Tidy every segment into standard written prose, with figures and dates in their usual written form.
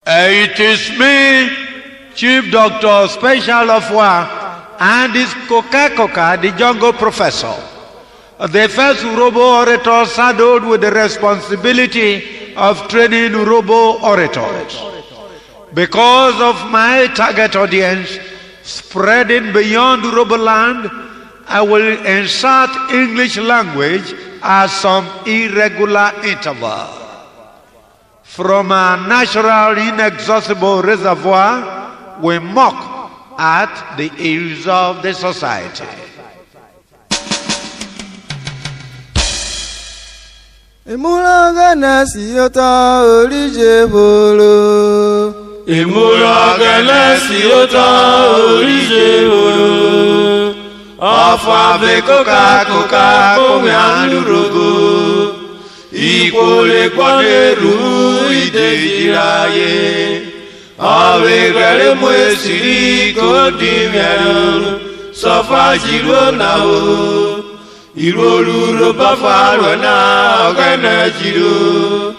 It is me, Chief Doctor Special Ofua, and this Coca, the jungle professor. The first Urhobo orator saddled with the responsibility of training Urhobo orators. Because of my target audience spreading beyond Urhobo land, I will insert English language at some irregular interval. From a natural inexhaustible reservoir, we mock at the ills of the society. Imulagana siyota orije bolo. Imulagana siyota orije bolo. Ofua bekoka koka kome anurogo. Ikole kwaneru idejiraye. Awe gare mwesiri kodimiano. Sofa jiro nao. Iroluro bafaro na Okena jiro.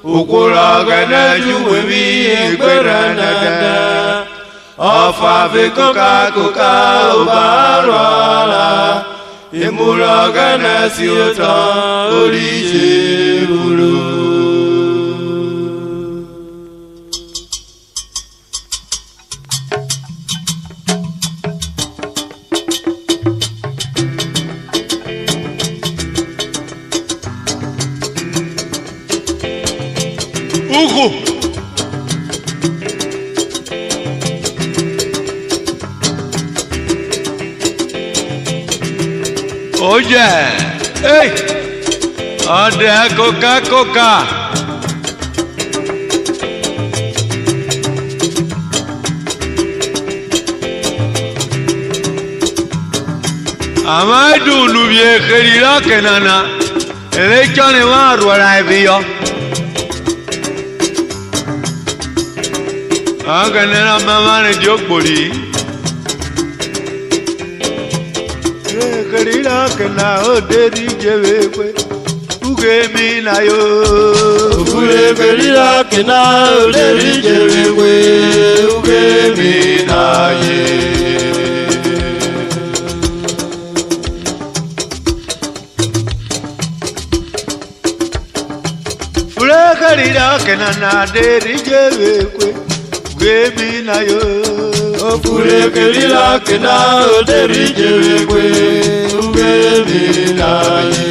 Ukula Okena juwebi egbera nada. Ofua bekoka koka obarala. Imula Okena siyota orije bolo. Ugu. Oh yeah. Hey. Ada Coca. Amadu nubie Egheri kenana. Elechane waru araibio. Aganera mamane jokboli. Egheri kena oderi jewekwe. Ugemi na yo. Egheri kena oderi jewekwe. Ugemi na ye. Egheri kena na deri jewekwe. Ugemi na yo. Egheri kena oderi jewekwe. Ugemi na ye.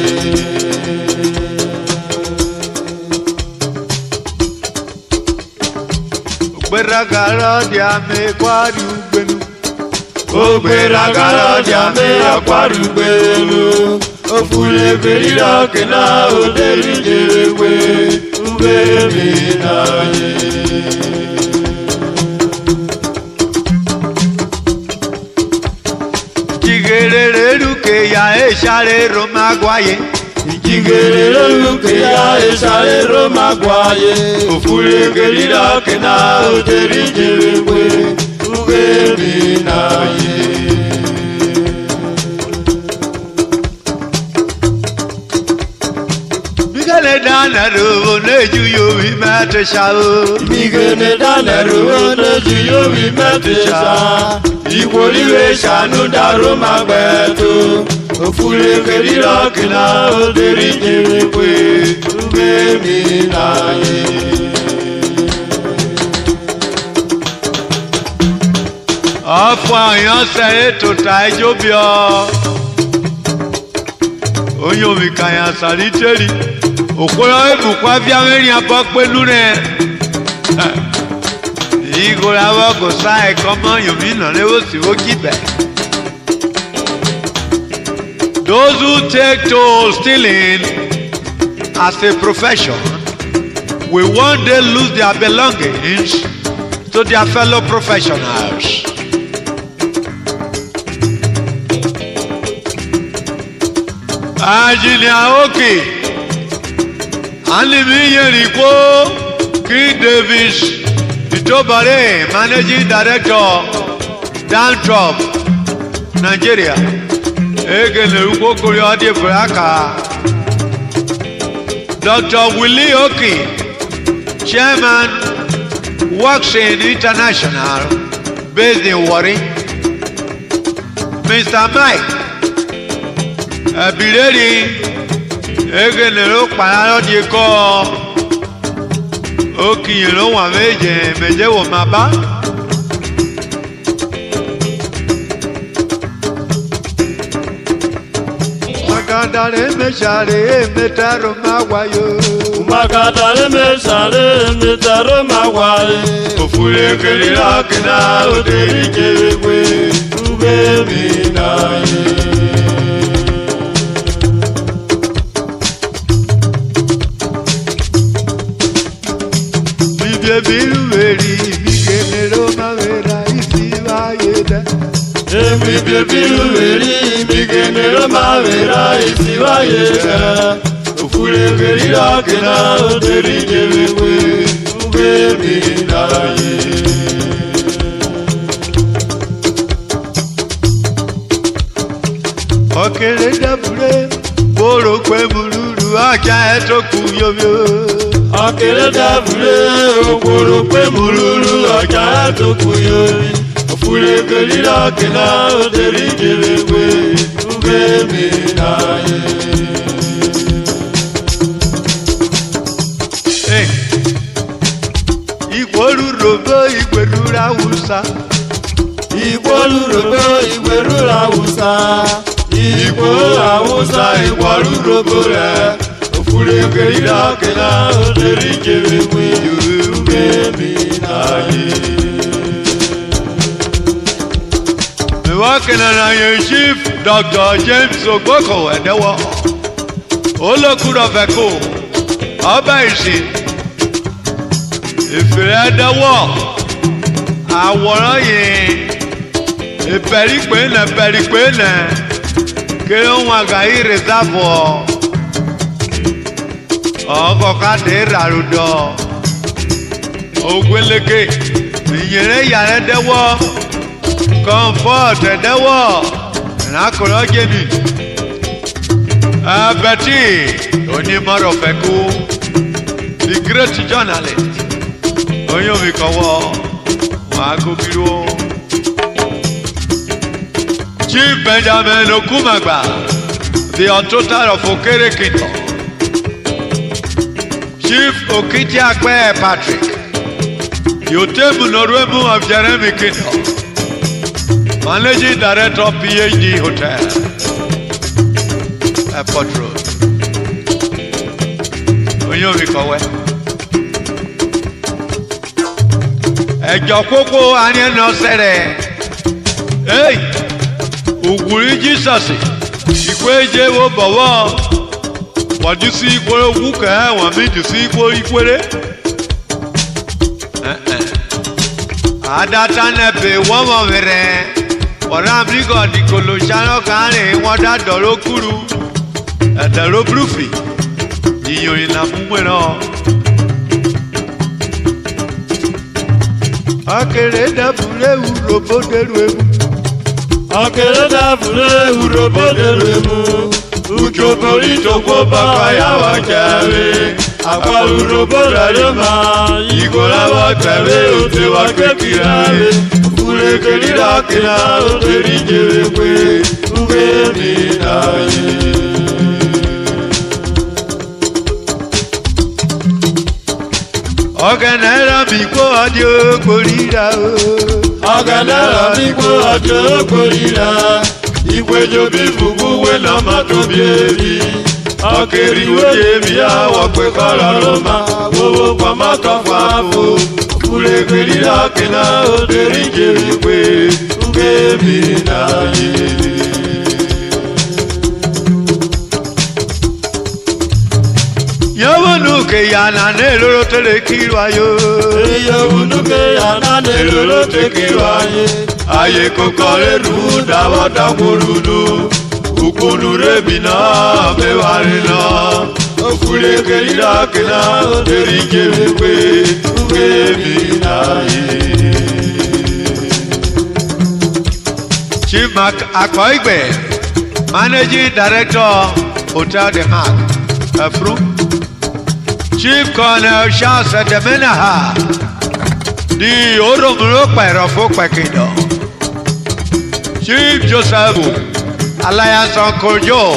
Ogberagara diame kwarugbenu. Ogberagara diame akwarugbenu. Egheri kena oderi jewekwe. Ugemi na ye. Igerere ya eshare Roma gwaye. Igerere ya eshare Roma gwaye. Egheri kena oderi jewekwe. Ugemi na ye. Migene dana ro neju yo vi mate shao. Migene dana ro neju yo vi mate sha. Ikwoliwe shanu daro magbeto. Egheri kena oderi jewekwe. Ugemi na ye. Ofua yan se tota ejobio. Oyo mi kaya saliteri. Okola ebukwa bia merin apopelu re. Igora wa go sai komo yomi na lewo si wo kibe. Those who take to stealing as a profession will one day lose their belongings to their fellow professionals. Engineer Oki, Alimi Yeriko, King Davis, Itobare, Managing Director, Downtrop, Nigeria. Egheri Ugo Koreade Braka. Dr. Willie Oki, Chairman, works in international, based in Warri. Mr. Mike Egheri Egheri ló pààrọ̀ di kọ́ ó kìyìn ló wà méje wò má bá. Magadare meshare metaro mawayo. Magadare meshare metaro mawayo. Ofure kelira kina oderi kewe ube minaye. Bibye biruweri bigenero mavera isiwayeda. Bibye biruweri bigenero mavera isiwayeda. Ofure kelira kina oderi kewe ube minaye. Okele dabure boro kwe mululu aja eto kuyobyo. Okele dabure boro kwe mululu aja eto kuyobyo. Ofure kelira kina oderi kewe ube minaye. Urhobo igwerura usa. Urhobo igwerura usa. Urhobo re. Ofure kelira kina oderi kewe ube minaye. Okena na Chief Dr. James Ogboko Edewo Olokuro Veko Ọba Ìsìn Ìfìrẹ́ Edewo àwòrán yìí ìpẹ̀rípẹ̀nẹ̀ kí ó wọn àgàyí rìsáàbù ọkọ̀ káàdì ìràrúdọ̀ ògbélékè ìyẹrẹ yàrá Edewo Comfort Edewo n'akọrọ jẹbi Betty onímọ̀rọ̀ fẹ́kú the great journalist oyomi kọwọ wọn agbókiri o Chief Benjamin Okumagba the untotal of Okere Kingdom Chief Okitiakpe Patrick Yotebu Norwemu of Jeremy Kingdom Managing Director PhD Hotel, Airport Road. Oyomi kọ̀wé. Ẹ̀jọ̀ kókó àníyànjú sẹ̀rẹ̀. Hey, ògùrí Jesus, ìkó ẹ̀jẹ̀ wo bọ̀wọ̀. Wọ́n jù sí ìkórè òkú kẹ́, wọ́n mi jù sí ìkórè. Adata nẹ̀bẹ̀ wọ́n mọ̀ mẹ́rẹ̀. Ọ̀rọ̀ Amíríkà di kòlòṣánná kárìn wọ́n dá dọ̀rọ̀ kúrú ẹ̀dẹ̀rọ̀ búrúfì yíyan ìlà múmú náà. Okele dabure Urhobo dẹrù emu. Okele dabure Urhobo dẹrù emu. Ujobo ìjọba bàbá yàwá jẹrè. Àgbà Urhobo rẹ̀ máa ìgòrà wà tẹ̀lé òtí wà kékeré. Ofure kelira kina oderi kewe ube minaye. Okena era mi kó adé okòrìrà o. Okena era mi kó adé okòrìrà. Ìgbẹ́jọ bí fùgbù wẹ̀ náà má tóbi èrí. Akeri wòye mi àwọ̀ pé kọ́ra ló máa wọ́wọ́ pamọ́ kan fún àpò. Ofure kelira kina oderi kewe ube minaye. Yawonuke yana n'eloro tele kirwayo. Yawonuke yana n'eloro tele kirwayo. Aye kokore ru dawa dakurulu. Ukunu rebina mewarina. Ofure kelira kina oderi kewe ube minaye. Chief Akoigbe, Managing Director, Hotel de Hague, Afro. Chief Colonel Charles Demenaha, Di Urhobo Pero Fokwekino. Chief Joseph, Alliance Uncle Joe,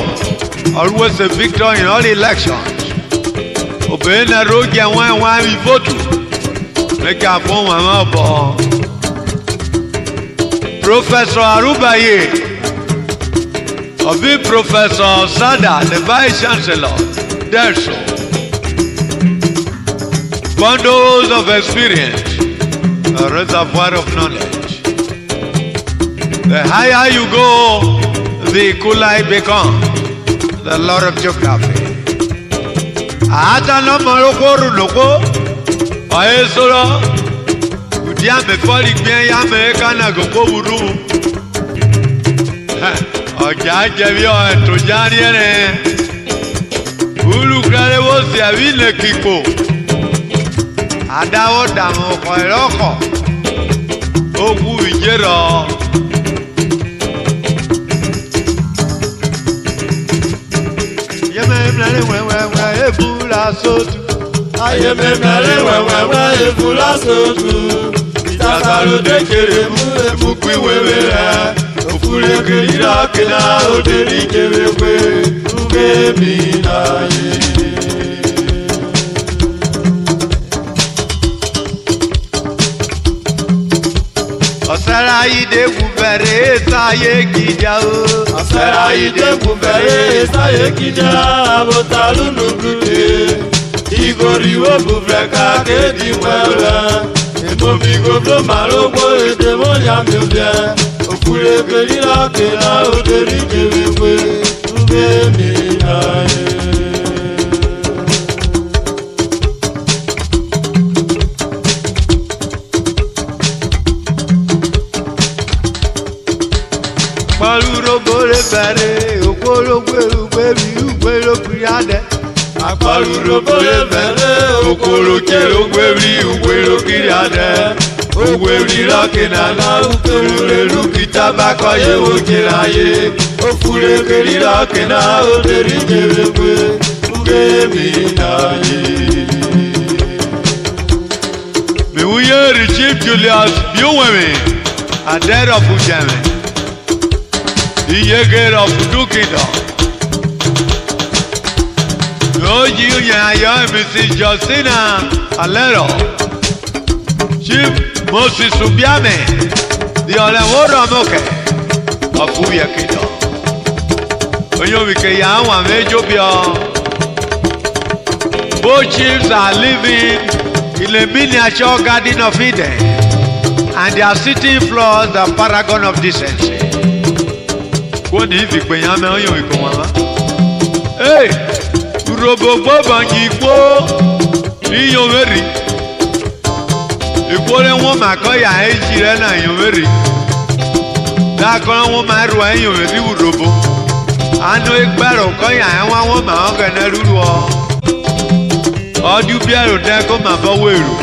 always a victor in all elections. Obeying a road and one we vote. Make a phone one up. Professor Arubaye, Obi Professor Sada, the Vice Chancellor, Derso. Bundles of experience, a reservoir of knowledge. The higher you go, the cooler you become. The Lord of Geography. Ata no moroko runoko, oesoro. Udia me foli gbe ya me kana goko wuru. Ọjà jẹbi ọ to jani ere. Ulu krare wo si avile kiko. Adawo damo ko eroko. Ogu ijero. Aye me mele wewe efula sotu. Itatalo dekere mu efuku iwewere. Ofule kerira kena oderi kewewe. Uge mi na ye. Osera ide gubere saye kija o. Osera ide gubere saye kija. Abotalu nugute. Igori wo bufreka kedi wele. Ebomi goblo malogbo ede mo ya mi obie. Ofule kerira kena oderi kewewe. Uge mi na ye. Urhobo le bere okolo gberu gberu gbero kriade. Urhobo le bere okolo kero gberu gbero kriade. Ogweri rakena na ukelu le lukita bakoye okiraye. Ofule kerira kena oderi jewewe. Uge mi na ye. Me uye Chief Julius Biowemi Adere of Ujeme. Egheri of Dukido. No you ya Mrs. Justina Alero. Chief Moses Subiame. The Oleworo Moke of Ofua Kido. Oyomike ya wa mejobio. Both chiefs are living in a miniature garden of Eden, and their sitting floors the paragon of decency. Wọ́n ní ìfìpéyàn mẹ́rin yóò ikú wọn wá. Urhobo gbọ́dọ̀ yí igbó ní Yomeri. Igbó rẹ̀ wọ́n máa kọ́ yà éjì rẹ̀ náà Yomeri. Dákọ́rọ́ wọ́n máa rọ ẹ́ Yomeri Urhobo. Àánú ẹgbẹ́rò kọ́ yà ẹ́ wọ́n máa ń gẹ̀nẹ́ rúru ọ. Ọdún bí ẹ̀rù dẹ́ kó máa bọ́ wẹ̀rù.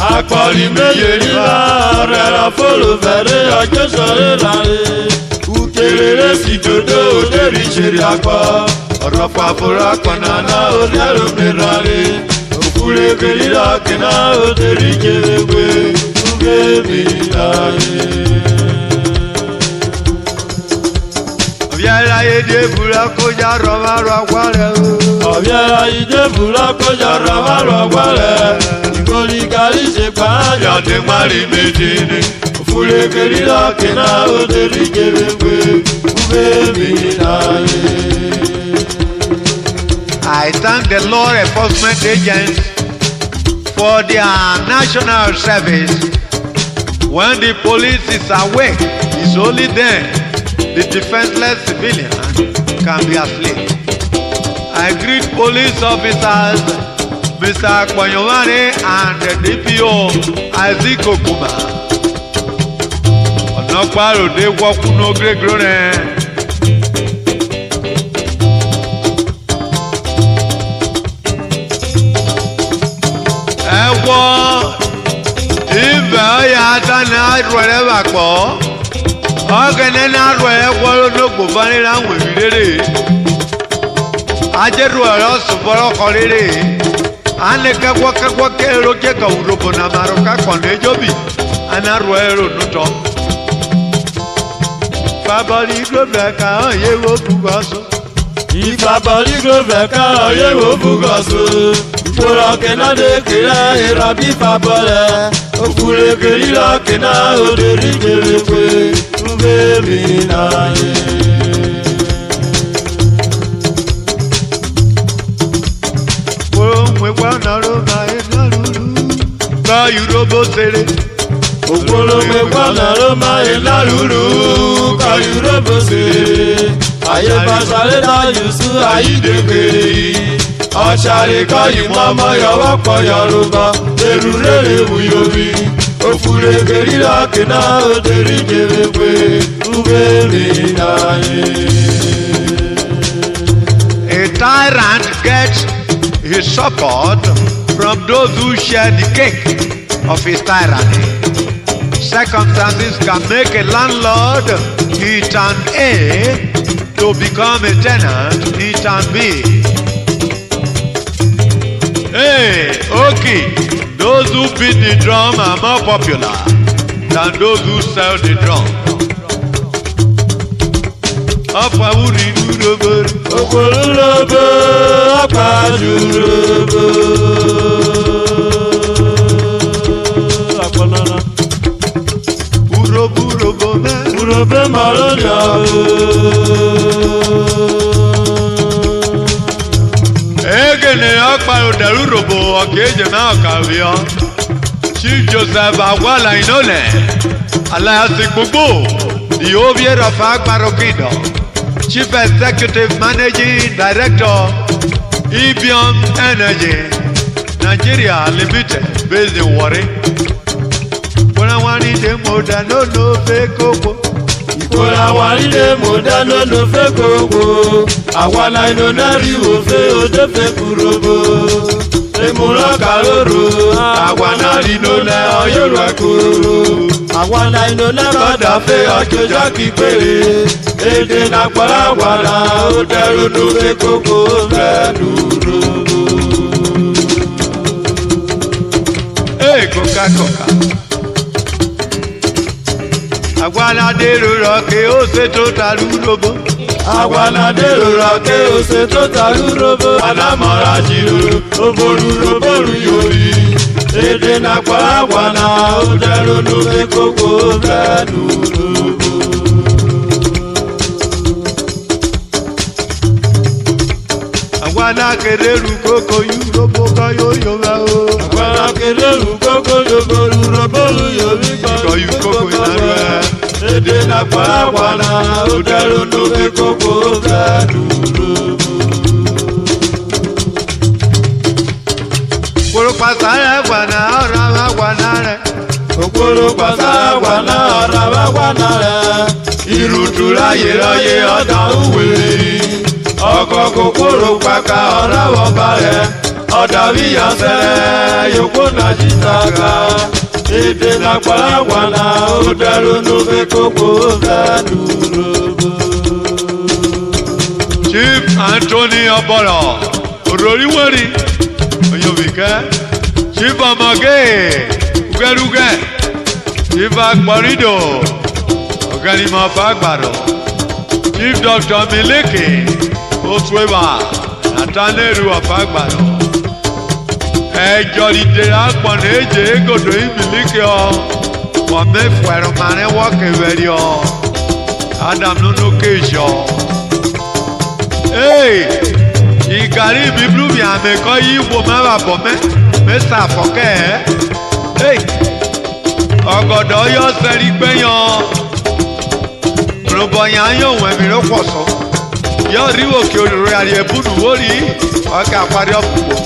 Akpali meyeri la, rera folo vere akesore lare. Ukelele si dodo oderi cheri akpa. Oropa fora kwanana odero merare. Ofule kerira kena oderi kewewe. Uge milare. Obiara ide bula koja roma rwagwale. Obiara ide bula koja roma rwagwale. Ikoli se pa ya de mari medini. Ofule kerira kena oderi kewewe. Uge milare. I thank the law enforcement agents for their national service. When the police is awake, it's only then the defenseless civilian can be asleep. I greet police officers, Mr. Kwanyomane and the DPO, Isaac Okuma. Onokparo de wakuno gregrone. ata na rwere bakpo Okena na rwere kworo no gbofani la nwe rere Aje rwere osuboro korere Ane kakwa kero ke ka Urhobo na maroka kone jobi Ana rwere nuto Fabali globeka yewo bugaso Ifabali globeka yewo bugaso Okena de kira erabi fabole Ofure kira kena oderi jelekwe Uvemi na ye Mwe kwa naroma enalulu Ka Urhobo sere Okolo mwe kwa naroma enalulu Ka Urhobo sere Aye basale da yusu ayidekeri Ọ̀ṣàrè kọ́yìn mọ́mọ́ yọwọ́ pọ̀ Yorùbá èrú rere wùyọ̀bí òfurè kèrìlá kìnnà òdèrí jèrè pé ùbẹ̀rẹ̀ ìdáyé. A tyrant gets his support from those who share the cake of his tyranny. Circumstances can make a landlord in town A to become a tenant in town B. Hey, okay, those who beat the drum are more popular than those who sell the drum. Ofua uri Urhobo, Urhobo, apaju Urhobo. Urhobo me, Urhobo malonya. Egheri akparo deru Urhobo okeje me okavio. Chief Joseph Agwala Inole, alias Gbogbo, the Ovier of Akparo Kingdom, Chief Executive Managing Director, Ibion Energy, Nigeria Limited, based in Warri. When I want it, they more than no fake opo. Ìkóra wa nílé mo dáná ló fẹ́ gbogbo. Àwa láìnà náà rí òfé òde fẹ́ Urhobo. Èmúràn kàróró, àwa náà rí lólẹ̀ ọ̀yọ́rọ̀ àkóró. Àwa láìnà náà kọ́dà fẹ́ ọjọ́jà kí péré. Èdè nàpọ̀lá wà náà ó dẹrù ló fẹ́ gbogbo fẹ́ Urhobo. Hey, Coca-Cola. Agwala dèrò rọ̀kè ó ṣe tó ta Urhobo. Agwala dèrò rọ̀kè ó ṣe tó ta Urhobo. Alámọ̀ra jìrò ó ború lóború yorí. Èdè nàpọ̀ àgbàna ó dẹrù lóde kókó fẹ́ Urhobo. Agwala kederu koko Urhobo kọ́ yóò yọ wá o. Agwala kederu koko Urhobo yóò rí kọ́ yóò kókó ìnáwó ẹ̀. Èdè nàpọ̀ àgbàna ó dẹrù lóde kókó fẹ́ Urhobo. Koro pasara gwana ọ̀rọ̀ wa gwana rẹ̀. Okoro pasara gwana ọ̀rọ̀ wa gwana rẹ̀. Ìrùtù ráyè ráyè ọ̀dà òwe. Ọkọ̀ kòkòrò pàkà ọ̀rọ̀ wọ̀ bàrẹ̀. Ọ̀dà wíyà sẹ́rẹ̀ yòókù náà jìtà ká. Èdè nàpọ̀ gwana ó dẹrù lóde kókó fẹ́ Urhobo. Chief Anthony Oboro Ororiweri Oyobike Chief Amage Ugeruge Chief Akporido Oganimo Fagbaro Chief Dr. Miliki Oswewa Nataneru Fagbaro Ejoride Akpon Eje Egodo Imiliki O Wame Fuero Mane Wakeveri O Adam Nunu Keisho Hey, Egheri mi blue mi ame ko yi wo ma ba bo me sa foke Hey, ogodo yo seri gbeyan Urhobo yan yo we mi ro poso Yo ri wo ki olori ari ebunu wo ri oka pari opupo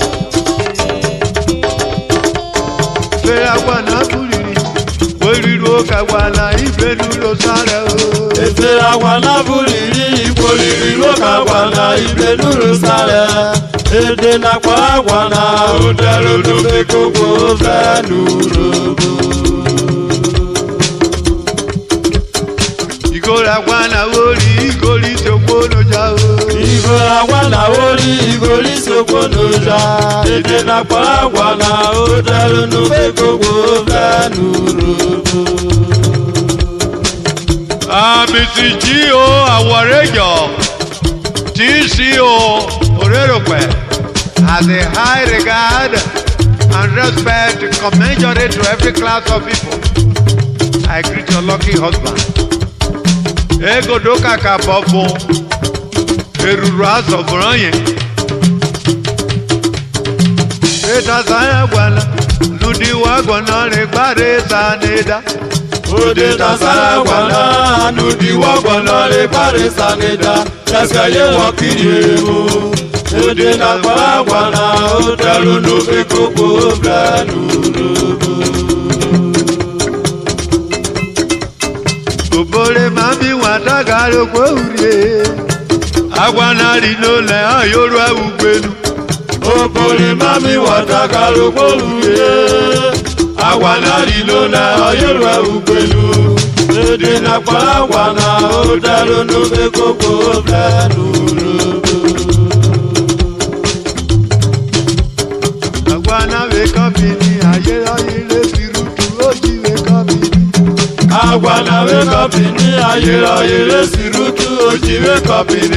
Fere agwa na buliri Oriro ka wala ifenu lo sare o Efe agwa na buliri Ìpolìrì ló ka wà náà ìbẹ̀nú ló sálẹ̀. Èdè nàpọ̀ àgbà náà ó dẹrù ló fi kókó fẹ́ Urhobo. agwana ori igoli sokwono ja o. Igo agwana ori igoli sokwono ja. Ede na kwa agwana odaru nufe koko blanuro. Mr. G.O. Awarejo, TCO Orerope, has a high regard and respect commensurate to every class of people. I greet your lucky husband. Ego doka kabofo, eruru aso broye. Eta saya gwana, nudi wagwana regbare saneda. Ode tasara gwana, nudi wagwana regbare saneda. Kaskaye wakiri emu. Ode na kwa gwana, odaru nufe koko blanuro. Obole mami watagalo kwa urie. Agwana rino le ayoru ugbenu. Obole mami watagalo kwa urie. Agwana rino le ayoru ugbenu. Ede na kwa agwana odaru nufe koko blanuro. Agwana wake up in the aye le sirutu oji wake up in. Agwana wake up in the aye le sirutu oji wake up in.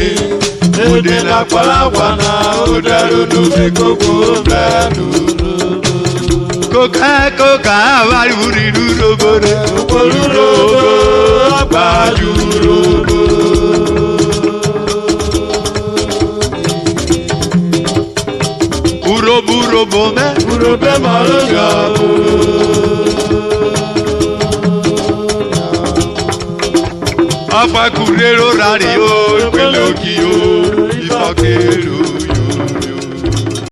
Ede na kwa agwana odaru nufe koko blanuro. Koka wari wuri duro gore. Olurobo agbajurobo. Urobo me. Urobe marangabo. Afa kurero rari o, peloki o, ifake